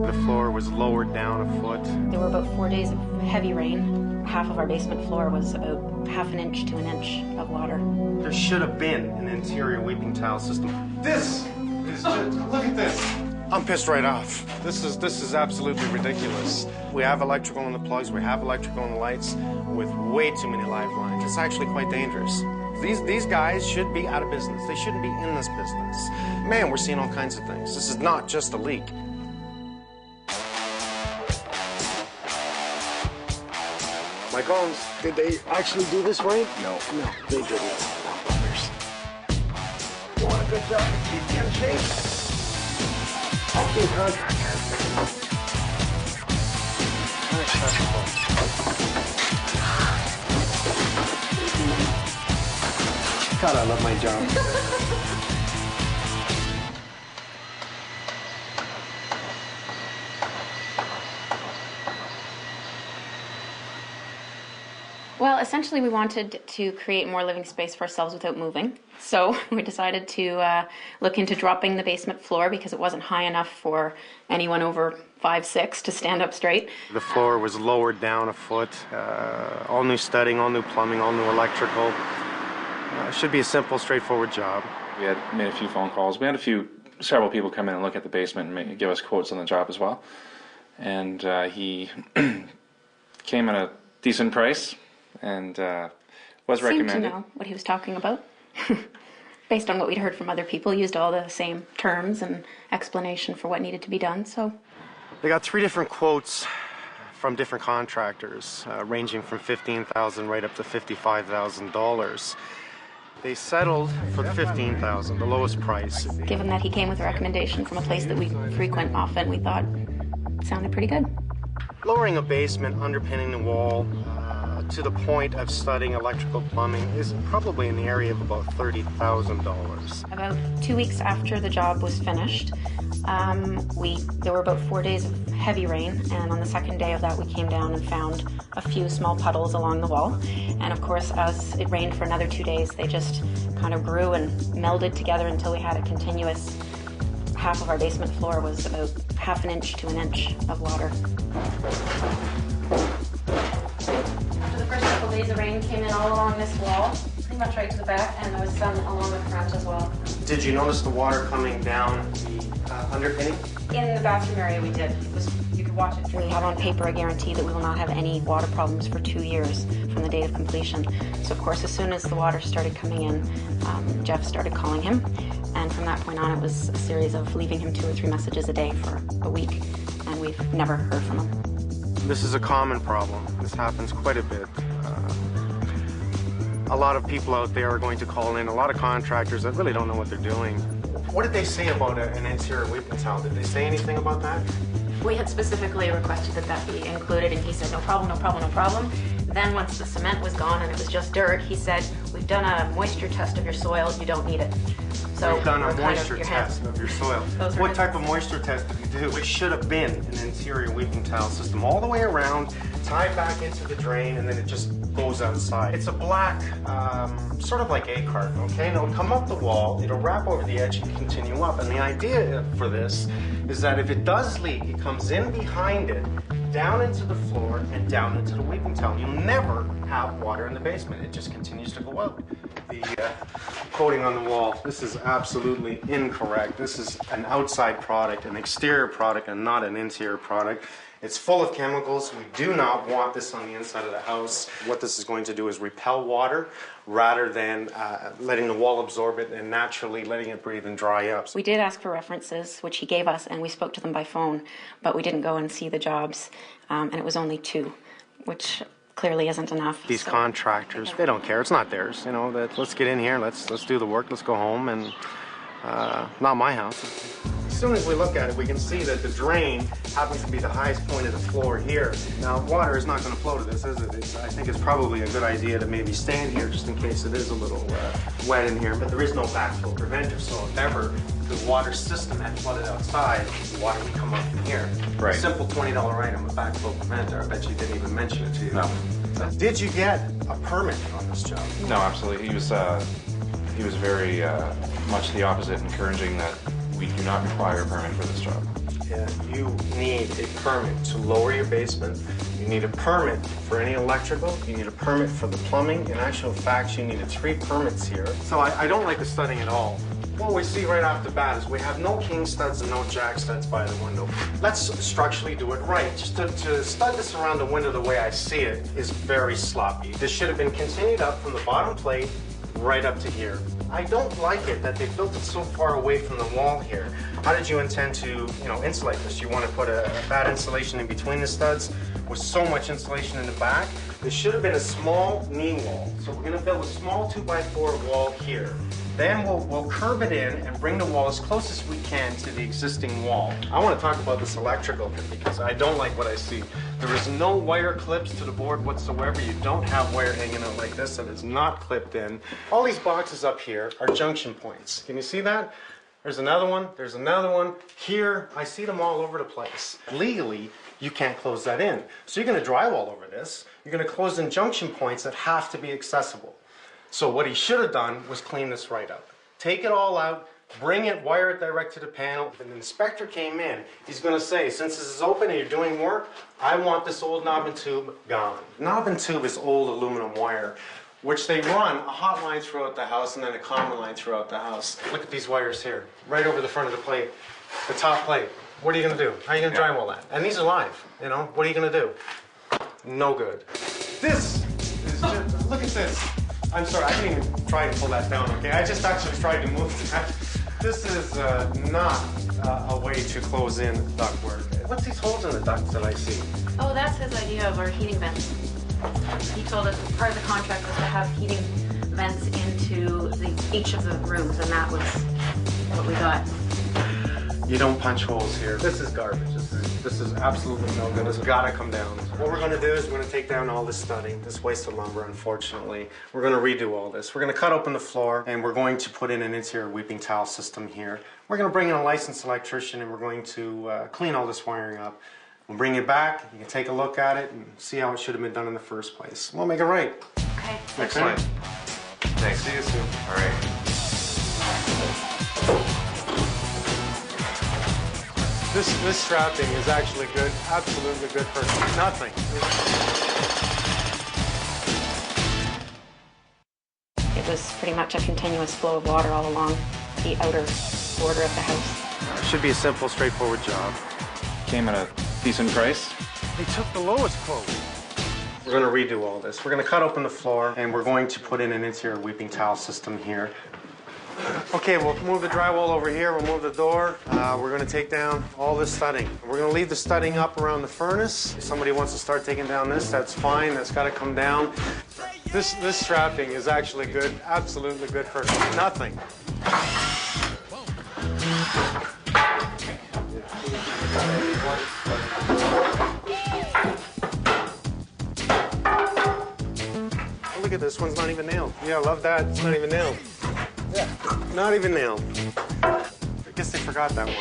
The floor was lowered down a foot. There were about 4 days of heavy rain. Half of our basement floor was about half an inch to an inch of water. There should have been an interior weeping tile system. This is just, look at this. I'm pissed right off. This is absolutely ridiculous. We have electrical in the plugs, we have electrical in the lights with way too many live lines. It's actually quite dangerous. These guys should be out of business. They shouldn't be in this business. Man, we're seeing all kinds of things. This is not just a leak. Mike Holmes, did they actually do this right? No. No, they didn't. You want a good job to keep you in shape? Okay, contractor. Unacceptable. God, I love my job. Well, essentially we wanted to create more living space for ourselves without moving. So we decided to look into dropping the basement floor because it wasn't high enough for anyone over 5'6" to stand up straight. The floor was lowered down a foot. All new studding, all new plumbing, all new electrical. Should be a simple, straightforward job. We had made a few phone calls. We had several people come in and look at the basement and give us quotes on the job as well. And he came at a decent price and was recommended. Seemed to know what he was talking about. Based on what we'd heard from other people, used all the same terms and explanation for what needed to be done. So they got 3 different quotes from different contractors, ranging from $15,000 right up to $55,000. They settled for the $15,000, the lowest price. Given that he came with a recommendation from a place that we frequent often, we thought it sounded pretty good. Lowering a basement, underpinning the wall, to the point of studying electrical plumbing is probably in the area of about $30,000. About 2 weeks after the job was finished, there were about 4 days of heavy rain, and on the second day of that we came down and found a few small puddles along the wall. And of course, as it rained for another 2 days, they just kind of grew and melded together until we had a continuous, half of our basement floor was about half an inch to an inch of water. After the first couple days, the rain came in all along this wall, pretty much right to the back, and there was some along the front as well. Did you notice the water coming down the underpinning? In the bathroom area we did. You could watch it. We have on paper a guarantee that we will not have any water problems for 2 years from the date of completion. So of course, as soon as the water started coming in, Jeff started calling him. And from that point on, it was a series of leaving him 2 or 3 messages a day for a week. And we've never heard from him. This is a common problem. This happens quite a bit. A lot of people out there are going to call in, a lot of contractors that really don't know what they're doing. What did they say about an interior weeping tile? Did they say anything about that? We had specifically requested that that be included, and he said, no problem, no problem, no problem. Then once the cement was gone and it was just dirt, he said, we've done a moisture test of your soil, you don't need it. So we've done a moisture test of your soil. What type of moisture test did you do? It should have been an interior weeping tile system all the way around, tied back into the drain, and then it just goes outside. It's a black, sort of like egg carton, okay? And it'll come up the wall, it'll wrap over the edge and continue up. And the idea for this is that if it does leak, it comes in behind it, down into the floor, and down into the weeping tile. You'll never have water in the basement. It just continues to go out. The quoting on the wall, this is absolutely incorrect. This is an outside product, an exterior product, and not an interior product. It's full of chemicals. We do not want this on the inside of the house. What this is going to do is repel water rather than letting the wall absorb it and naturally letting it breathe and dry up. We did ask for references, which he gave us, and we spoke to them by phone, but we didn't go and see the jobs, and it was only 2, which clearly isn't enough. These contractors, they don't care. It's not theirs. You know, that let's get in here, let's do the work, let's go home, and not my house. As soon as we look at it, we can see that the drain happens to be the highest point of the floor here. Now, water is not going to flow to this, is it? I think it's probably a good idea to maybe stand here just in case it is a little wet in here, but there is no backflow preventer, so if ever the water system had flooded outside, the water would come up in here. Right. A simple $20 item, a backflow preventer. I bet you didn't even mention it to you. No. Did you get a permit on this job? No, absolutely. He was very much the opposite, encouraging that we do not require a permit for this job. you need a permit to lower your basement. You need a permit for any electrical. You need a permit for the plumbing. In actual fact, you needed 3 permits here. So I don't like the studding at all. What we see right off the bat is we have no king studs and no jack studs by the window. Let's structurally do it right. Just to stud this around the window the way I see it is very sloppy. This should have been continued up from the bottom plate right up to here. I don't like it that they built it so far away from the wall here. How did you intend to, insulate this? You want to put a bad insulation in between the studs with so much insulation in the back? There should have been a small knee wall. So we're going to build a small 2x4 wall here. Then we'll curve it in and bring the wall as close as we can to the existing wall. I want to talk about this electrical because I don't like what I see. There is no wire clips to the board whatsoever. You don't have wire hanging out like this that is not clipped in. All these boxes up here are junction points. Can you see that? There's another one, there's another one. Here, I see them all over the place. Legally, you can't close that in. So you're going to drywall over this. You're going to close in junction points that have to be accessible. So what he should have done was clean this right up. Take it all out, bring it, wire it direct to the panel. If an inspector came in, he's going to say, since this is open and you're doing work, I want this old knob and tube gone. Knob and tube is old aluminum wire, which they run a hot line throughout the house and then a common line throughout the house. Look at these wires here, right over the front of the plate, the top plate. What are you going to do? How are you going to drywall that? And these are live, What are you going to do? No good. This is just, look at this. I'm sorry, I didn't even try to pull that down, okay? I just actually tried to move that. This is not a way to close in ductwork. What's these holes in the ducts that I see? Oh, that's his idea of our heating vents. He told us part of the contract was to have heating vents into each of the rooms, and that was what we got. You don't punch holes here. This is garbage. This is absolutely no good. It's got to come down. What we're going to do is we're going to take down all this studding, this waste of lumber, unfortunately. We're going to redo all this. We're going to cut open the floor, and we're going to put in an interior weeping tile system here. We're going to bring in a licensed electrician, and we're going to clean all this wiring up. We'll bring it back. You can take a look at it and see how it should have been done in the first place. We'll make it right. Okay. Excellent. Thanks. See you soon. All right. This strapping is actually good, absolutely good for nothing. It was pretty much a continuous flow of water all along the outer border of the house. It should be a simple, straightforward job. Came at a decent price. They took the lowest quote. We're going to redo all this. We're going to cut open the floor, and we're going to put in an interior weeping tile system here. Okay, we'll move the drywall over here, we'll move the door. We're going to take down all this studding. We're going to leave the studding up around the furnace. If somebody wants to start taking down this, that's fine. That's got to come down. This strapping is actually good, absolutely good for nothing. Oh, look at this one's not even nailed. Yeah, I love that. It's not even nailed. Yeah, not even nailed. I guess they forgot that one.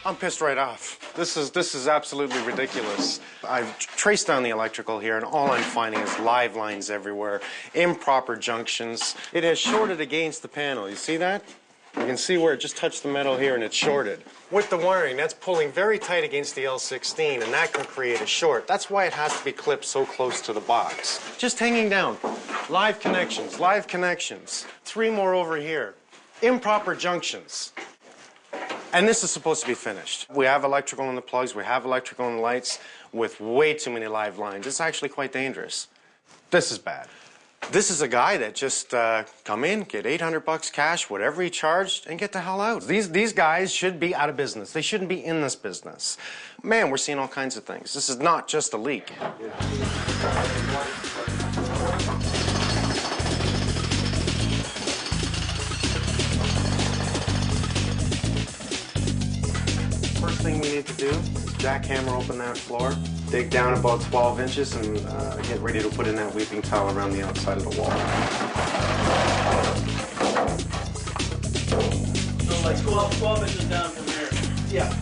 I'm pissed right off. This is absolutely ridiculous. I've traced down the electrical here, and all I'm finding is live lines everywhere, improper junctions. It has shorted against the panel. You see that? You can see where it just touched the metal here and it's shorted. With the wiring, that's pulling very tight against the L16, and that can create a short. That's why it has to be clipped so close to the box. Just hanging down. Live connections, live connections. 3 more over here. Improper junctions. And this is supposed to be finished. We have electrical in the plugs, we have electrical in the lights with way too many live lines. It's actually quite dangerous. This is bad. This is a guy that just come in, get $800 cash, whatever he charged, and get the hell out. These guys should be out of business. They shouldn't be in this business. Man, we're seeing all kinds of things. This is not just a leak. First thing we need to do is jackhammer open that floor, dig down about 12 inches, and get ready to put in that weeping tile around the outside of the wall. So like 12 inches down from there. Yeah.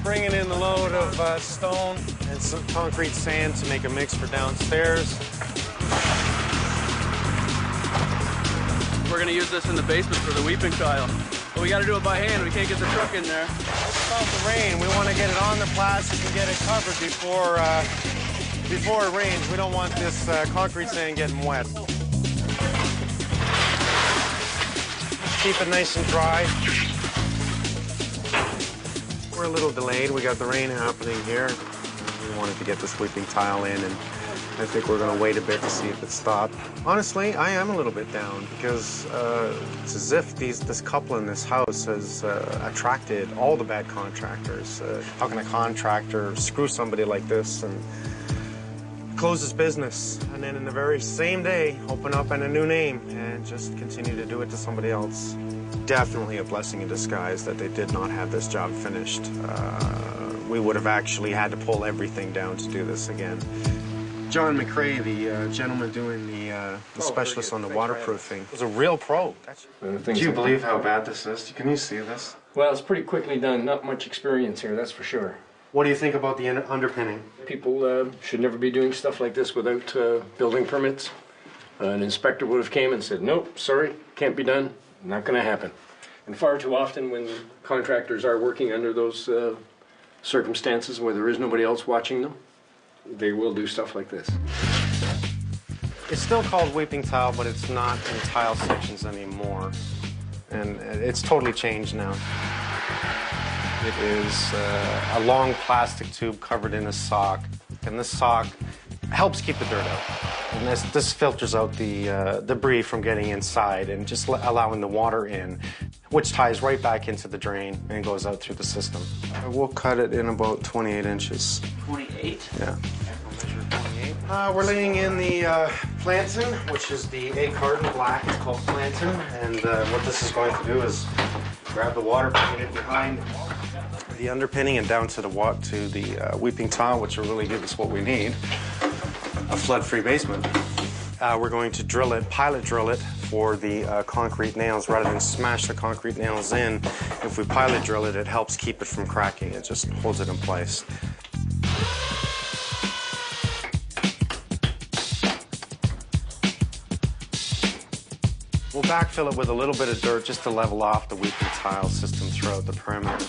bringing in the load of stone and some concrete sand to make a mix for downstairs. We're gonna use this in the basement for the weeping tile. But we gotta do it by hand. We can't get the truck in there. It's about the rain. We want to get it on the plastic and get it covered before it rains. We don't want this concrete sand getting wet. Keep it nice and dry. We're a little delayed. We got the rain happening here. We wanted to get the sweeping tile in, and I think we're going to wait a bit to see if it stopped. Honestly, I am a little bit down because it's as if this couple in this house has attracted all the bad contractors. How can a contractor screw somebody like this and close his business, and then in the very same day open up in a new name and just continue to do it to somebody else? Definitely a blessing in disguise that they did not have this job finished. We would have actually had to pull everything down to do this again. John McRae, the gentleman doing the specialist on the waterproofing, was a real pro. Do you believe how bad this is? Can you see this? Well, it's pretty quickly done. Not much experience here, that's for sure. What do you think about the underpinning? People should never be doing stuff like this without building permits. An inspector would have came and said, nope, sorry, can't be done, not going to happen. And far too often when contractors are working under those circumstances where there is nobody else watching them, they will do stuff like this. It's still called weeping tile, but it's not in tile sections anymore. And it's totally changed now. It is a long plastic tube covered in a sock, and this sock helps keep the dirt out. And this filters out the debris from getting inside and just allowing the water in, which ties right back into the drain and goes out through the system. We'll cut it in about 28 inches. 28? Yeah. We're laying in the plantain, which is the A-carton black. It's called plantain, and what this is going to do is grab the water, bring it behind the underpinning and down to the weeping tile, which will really give us what we need, a flood-free basement. We're going to drill it, pilot drill it for the concrete nails rather than smash the concrete nails in. If we pilot drill it, it helps keep it from cracking. It just holds it in place. We'll backfill it with a little bit of dirt just to level off the weeping tile system throughout the perimeter.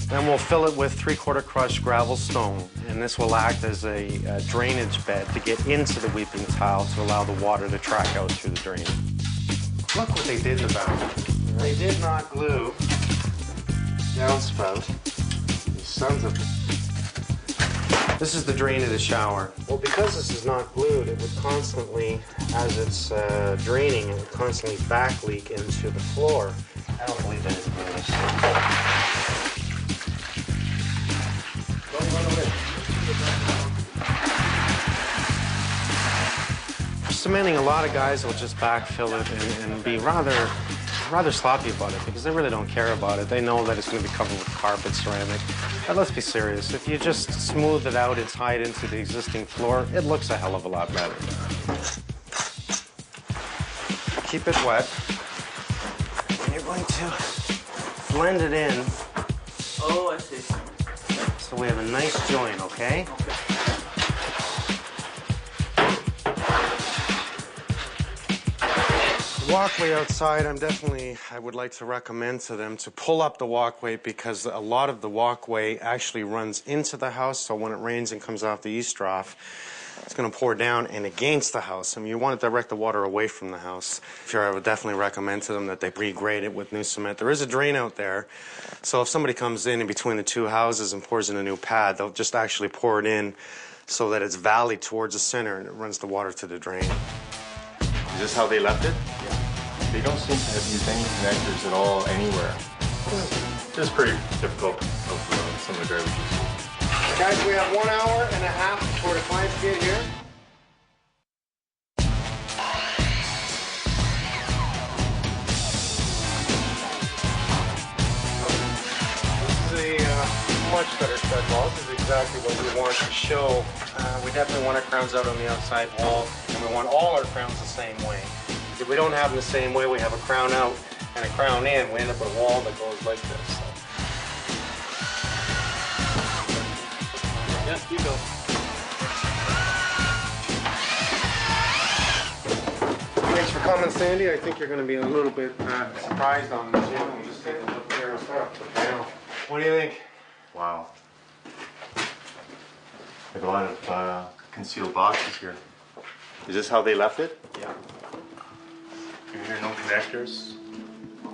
Then we'll fill it with 3/4 crushed gravel stone, and this will act as a drainage bed to get into the weeping tile to allow the water to track out through the drain. Look what they did in the bathroom. They did not glue downspout. These sons of... This is the drain of the shower. Well, because this is not glued, it would constantly, as it's draining, it would constantly back leak into the floor. I don't believe that is glued. Cementing, a lot of guys will just backfill it and be rather sloppy about it because they really don't care about it. They know that it's going to be covered with carpet, ceramic. But let's be serious. If you just smooth it out and tie it into the existing floor, it looks a hell of a lot better. Keep it wet. And you're going to blend it in. Oh, I see. So we have a nice joint, okay? Walkway outside, I would like to recommend to them to pull up the walkway because a lot of the walkway actually runs into the house, so when it rains and comes off the east trough, it's going to pour down and against the house. I mean, you want to direct the water away from the house. I would definitely recommend to them that they regrade it with new cement. There is a drain out there, so if somebody comes in between the two houses and pours in a new pad, they'll just actually pour it in so that it's valleyed towards the center and it runs the water to the drain. Is this how they left it? Yeah. They don't seem to have used any connectors at all anywhere. It's pretty typical of some of the garbages. Guys, we have 1 hour and a half before the clients get here. This is a much better stud wall. This is exactly what we want to show. We definitely want our crowns out on the outside wall, and we want all our crowns the same way. If we don't have them the same way, we have a crown out, and a crown in, we end up with a wall that goes like this. So. Yeah, you go. Thanks for coming, Sandy. I think you're going to be a little bit surprised on the gym. We'll just take a look there and stuff. What do you think? Wow. Like a lot of concealed boxes here. Is this how they left it? Yeah. Here, no connectors.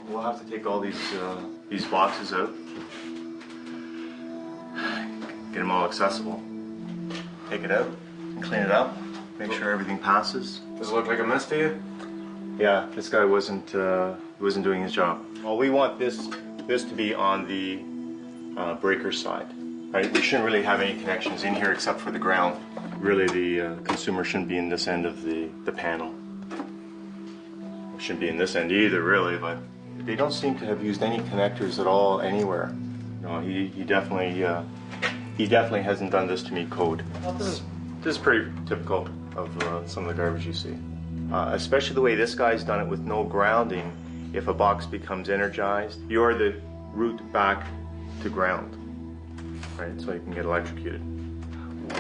We'll have to take all these boxes out. Get them all accessible. Take it out and clean it up. Make sure everything passes. Does it look like a mess to you? Yeah, this guy wasn't doing his job. Well, we want this to be on the breaker side. Right? We shouldn't really have any connections in here except for the ground. Really, the consumer shouldn't be in this end of the panel. It shouldn't be in this end either, really. But they don't seem to have used any connectors at all anywhere. No, he definitely hasn't done this to meet code. Well, this is pretty typical of some of the garbage you see. Especially the way this guy's done it with no grounding. If a box becomes energized, you're the route back to ground, right? So you can get electrocuted.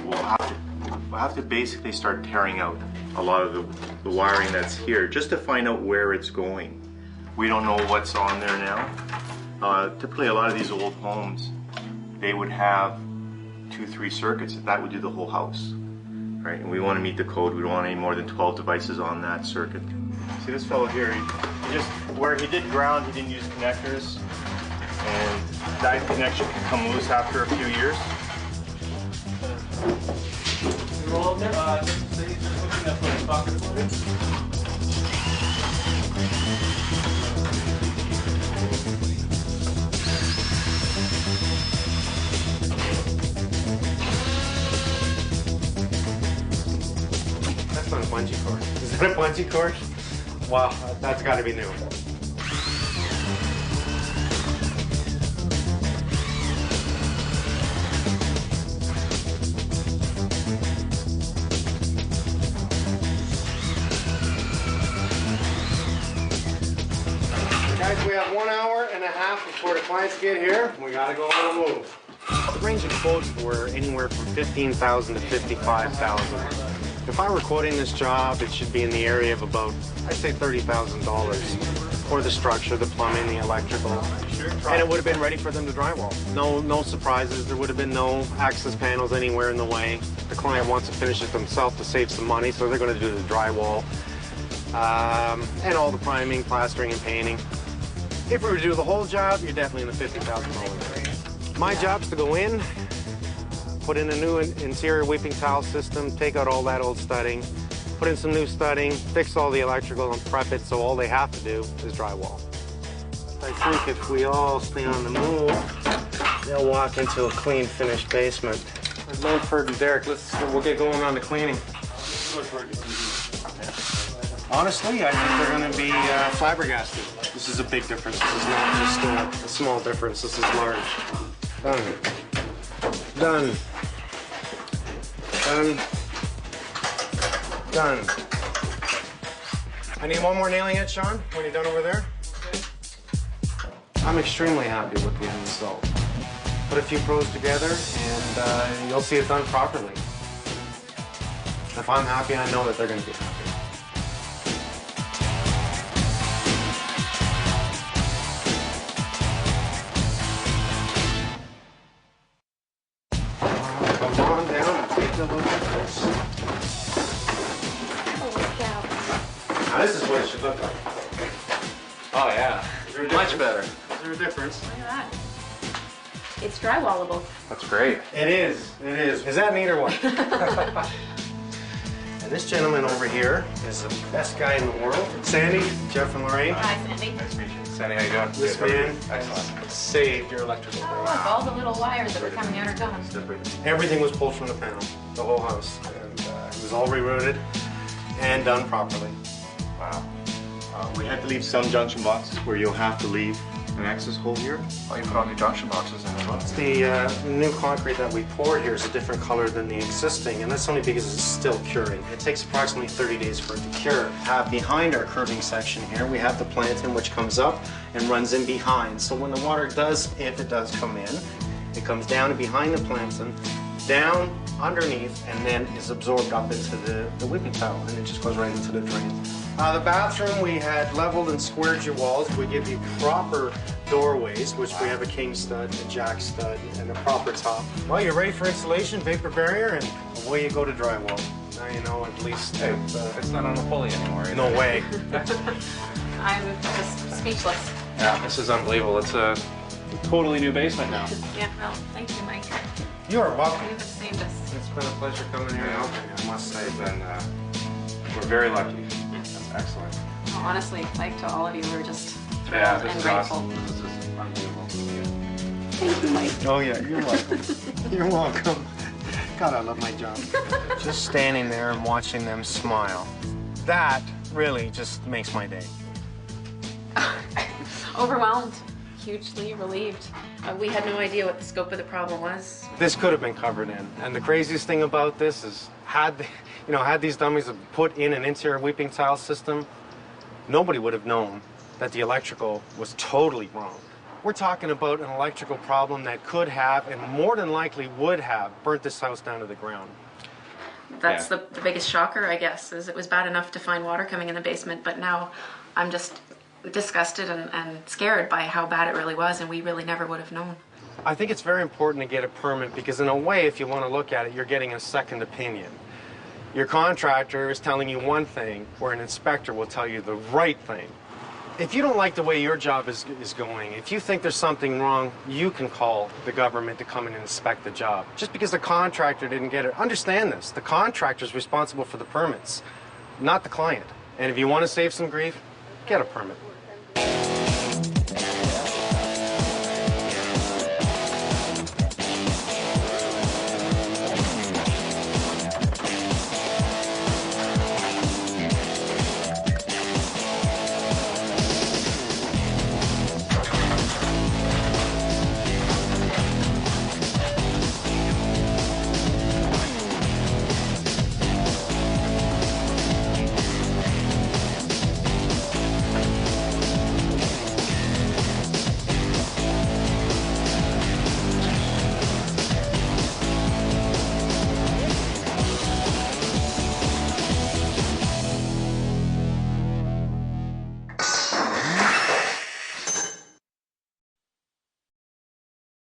We'll have to basically start tearing out a lot of the wiring that's here just to find out where it's going. We don't know what's on there now. Typically, a lot of these old homes, they would have 2-3 circuits. That would do the whole house. Right, and we want to meet the code. We don't want any more than 12 devices on that circuit. See this fellow here, he just, where he did ground, he didn't use connectors, and that connection can come loose after a few years. Roll up there. So you're just looking at the pocket footage. That's not a bungee cord. Is that a bungee cord? Wow, that's got to be new. Guys, we have 1 hour and a half before the clients get here. We gotta go on a move. The range of quotes were anywhere from $15,000 to $55,000. If I were quoting this job, it should be in the area of about, I'd say $30,000 for the structure, the plumbing, the electrical, and it would have been ready for them to drywall. No surprises. There would have been no access panels anywhere in the way. The client wants to finish it themselves to save some money, so they're going to do the drywall and all the priming, plastering, and painting. If we were to do the whole job, you're definitely in the $50,000 range. My job's to go in, put in a new interior weeping tile system, take out all that old studding, put in some new studding, fix all the electrical, and prep it so all they have to do is drywall. I think if we all stay on the move, they'll walk into a clean, finished basement. Longford and Derek, we'll get going on the cleaning. Honestly, I think they're going to be flabbergasted. This is a big difference. This is not just a small difference. This is large. Done. Done. Done. Done. I need one more nailing it, Sean, when you're done over there. I'm extremely happy with the end result. Put a few pros together and you'll see it done properly. If I'm happy, I know that they're going to be happy. Come on down and take a look at this. Now this is what it should look like. Oh yeah, much better. Is there a difference? Look at that. It's drywallable. That's great. It is. It is. Is that neat or what? And this gentleman over here is the best guy in the world. Sandy, Jeff, and Lorraine. Hi, Sandy. Nice to meet you. Sandy, how you doing? This man Excellent. saved your electrical Oh, bill. look, all the little wires that were coming out are gone. Everything was pulled from the panel, the whole house, and it was all rerouted and done properly. Wow. We had to leave some junction boxes where you'll have to leave an access hole here. Oh, you put all new junction boxes in as well. The new concrete that we poured here is a different color than the existing, and that's only because it's still curing. It takes approximately 30 days for it to cure. Behind our curving section here, we have the plantain which comes up and runs in behind. So when the water does, if it does come in, it comes down behind the plantain, down underneath, and then is absorbed up into the weeping tile, and it just goes right into the drain. The bathroom, we had leveled and squared your walls. We give you proper doorways, which we have a king stud, a jack stud, and a proper top. Well, you're ready for installation, vapor barrier, and away you go to drywall. Now you know at least. Hey, it's not on a pulley anymore. Either. No way. I'm just speechless. Yeah, this is unbelievable. It's a totally new basement now. Yeah, well, thank you, Mike. You are welcome. You have saved us. It's been a pleasure coming here and helping you, I must say. And we're very lucky. That's excellent. Well, honestly, Mike, to all of you, we're just thrilled Yeah, this and is grateful. awesome. This is unbelievable. Thank you, Mike. Oh yeah, you're welcome. You're welcome. God, I love my job. Just standing there and watching them smile. That really just makes my day. Overwhelmed, hugely relieved. We had no idea what the scope of the problem was. This could have been covered in. And the craziest thing about this is had these dummies have put in an interior weeping tile system, nobody would have known that the electrical was totally wrong. We're talking about an electrical problem that could have, and more than likely would have, burnt this house down to the ground. That's Yeah. the biggest shocker, I guess, is it was bad enough to find water coming in the basement, but now I'm just disgusted and scared by how bad it really was, and we really never would have known. I think it's very important to get a permit because in a way, if you want to look at it, you're getting a second opinion. Your contractor is telling you one thing, where an inspector will tell you the right thing. If you don't like the way your job is going, if you think there's something wrong, you can call the government to come in and inspect the job. Just because the contractor didn't get it, understand this, the contractor's responsible for the permits, not the client. And if you want to save some grief, get a permit.